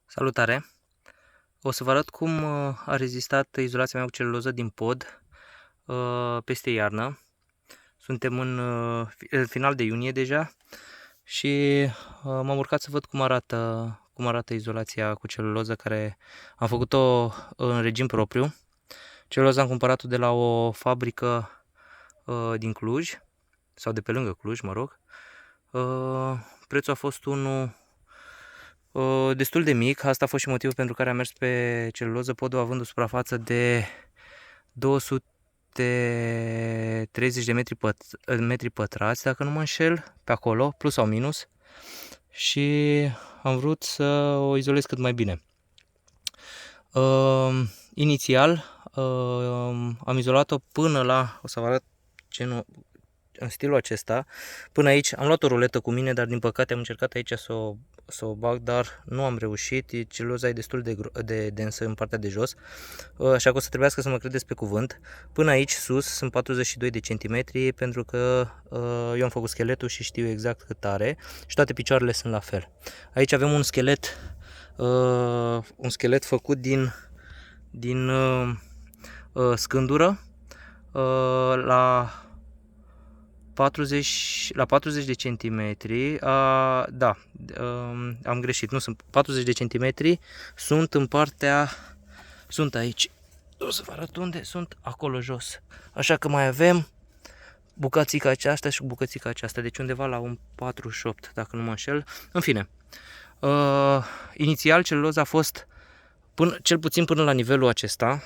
Salutare! O să vă arăt cum a rezistat izolația mea cu celuloză din pod peste iarnă. Suntem în final de iunie deja și m-am urcat să văd cum arată izolația cu celuloză, care am făcut-o în regim propriu. Celuloza am cumpărat-o de la o fabrică din Cluj, sau de pe lângă Cluj, mă rog. Prețul a fost unul destul de mic. Asta a fost și motivul pentru care am mers pe celuloză, podul având o suprafață de 230 de metri pătrați, dacă nu mă înșel, pe acolo, plus sau minus, și am vrut să o izolez cât mai bine. Inițial am izolat-o până la, o să vă arăt în stilul acesta, până aici. Am luat o ruletă cu mine, dar din păcate am încercat aici să o bag, dar nu am reușit. Celuloza e destul de densă în partea de jos, așa că o să trebuiască să mă credeți pe cuvânt. Până aici sus sunt 42 de centimetri, pentru că eu am făcut scheletul și știu exact cât are și toate picioarele sunt la fel. Aici avem un schelet făcut din scândură la 40 de centimetri, da, am greșit, nu sunt 40 de centimetri, sunt în partea, sunt aici, o să vă arăt unde, sunt acolo jos, așa că mai avem bucățica aceasta și bucățica aceasta, deci undeva la un 48, dacă nu mă înșel. În fine, inițial celuloza a fost cel puțin până la nivelul acesta,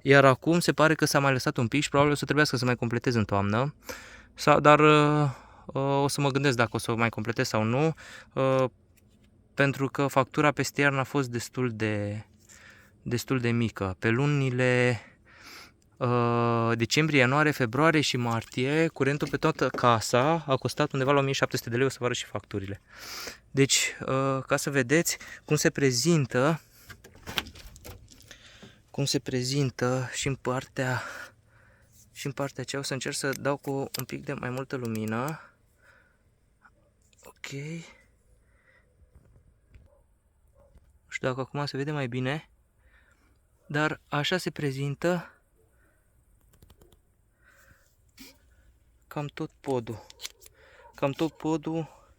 iar acum se pare că s-a mai lăsat un pic și probabil o să trebuiască să mai completez în toamnă. Dar o să mă gândesc dacă o să o mai completez sau nu, pentru că factura peste iarnă a fost destul de mică. Pe lunile decembrie, ianuarie, februarie și martie, curentul pe toată casa a costat undeva la 1700 de lei, o să vă arăt și facturile. Deci, ca să vedeți cum se prezintă și în partea aceea, o să încerc să dau cu un pic de mai multă lumină. Ok. Nu știu dacă acum se vede mai bine, dar așa se prezintă cam tot podul. Cam tot podul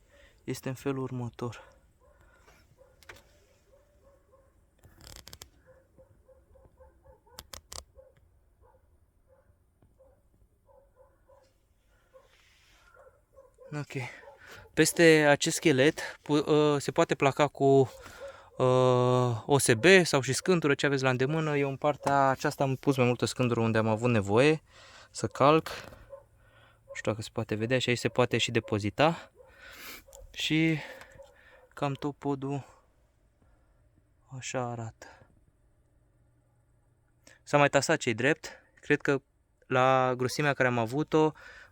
este în felul următor. Ok. Peste acest schelet se poate placa cu OSB sau și scândură, ce aveți la îndemână. Eu în partea aceasta am pus mai multă scândură unde am avut nevoie să calc. Nu știu dacă se poate vedea, și aici se poate și depozita. Și cam tot podul așa arată. S-a mai tasat ce-i drept. Cred că la grosimea care am avut-o,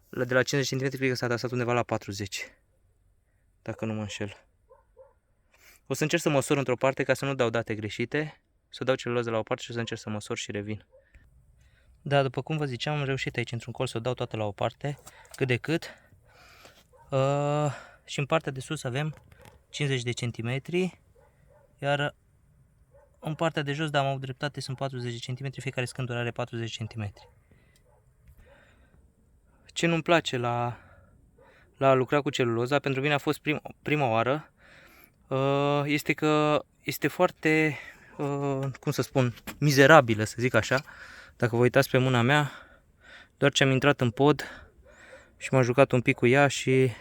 de la 50 cm, cred că s-a tasat undeva la 40, dacă nu mă înșel. O să încerc să măsor într-o parte ca să nu dau date greșite, să dau celuloză la o parte și o să încerc să măsor și revin. Da, după cum vă ziceam, am reușit aici într-un colț să o dau toată la o parte, cât de cât. Și în partea de sus avem 50 de centimetri, iar în partea de jos, da, am avut dreptate, sunt 40 de centimetri, fiecare scândură are 40 centimetri. Ce nu-mi place la a lucra cu celuloza, pentru mine a fost prima oară, este că este foarte, cum să spun, mizerabilă, să zic așa. Dacă vă uitați pe mâna mea, doar ce am intrat în pod și m-am jucat un pic cu ea și,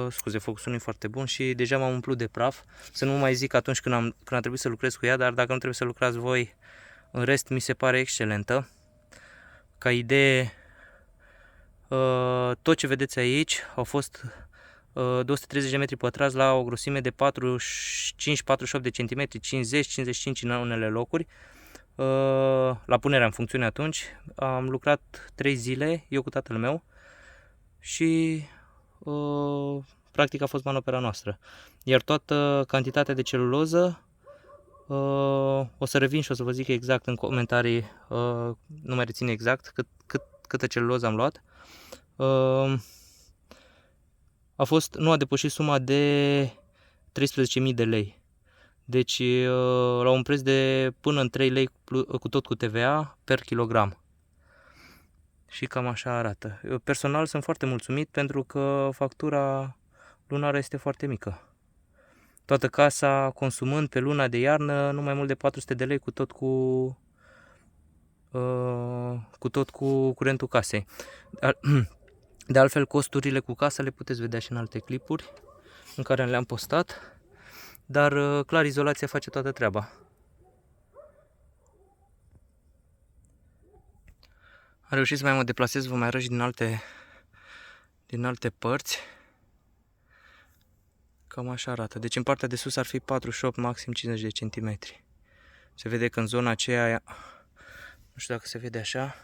scuze, focusul nu e foarte bun și deja m-am umplut de praf. Să nu mai zic atunci când a trebuit să lucrez cu ea, dar dacă nu trebuie să lucrați voi, în rest mi se pare excelentă. Ca idee, tot ce vedeți aici au fost 230 de metri pătrați la o grosime de 45-48 de centimetri, 50-55 în unele locuri. La punerea în funcțiune atunci am lucrat 3 zile, eu cu tatăl meu, și practic a fost manopera noastră. Iar toată cantitatea de celuloză o să revin și o să vă zic exact în comentarii, nu mai rețin exact câtă celuloză am luat. Nu a depășit suma de 13.000 de lei. Deci la un preț de până în 3 lei cu tot cu TVA per kilogram. Și cam așa arată. Eu personal sunt foarte mulțumit pentru că factura lunară este foarte mică. Toată casa consumând pe luna de iarnă nu mai mult de 400 de lei cu tot cu curentul casei. De altfel, costurile cu casa le puteți vedea și în alte clipuri în care le-am postat, dar clar izolația face toată treaba. Am reușit să mai mă deplasez, vă mai arăt și din alte părți. Cam așa arată. Deci în partea de sus ar fi 48, maxim 50 de centimetri. Se vede că în zona aceea, nu știu dacă se vede așa,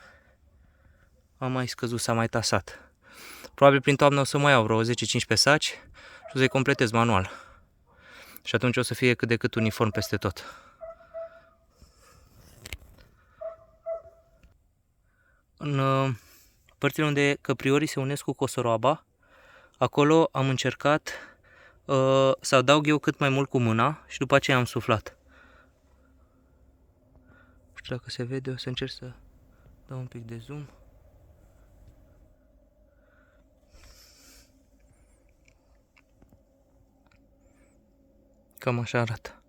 am mai scăzut, s-a mai tasat. Probabil prin toamnă o să mai iau vreo 10-15 saci și o să-i completez manual. Și atunci o să fie cât de cât uniform peste tot. În părțile unde căpriorii se unesc cu cosoroaba, acolo am încercat să adaug eu cât mai mult cu mâna și după aceea am suflat. Nu știu dacă se vede, o să încerc să dau un pic de zoom. Cam așa arată.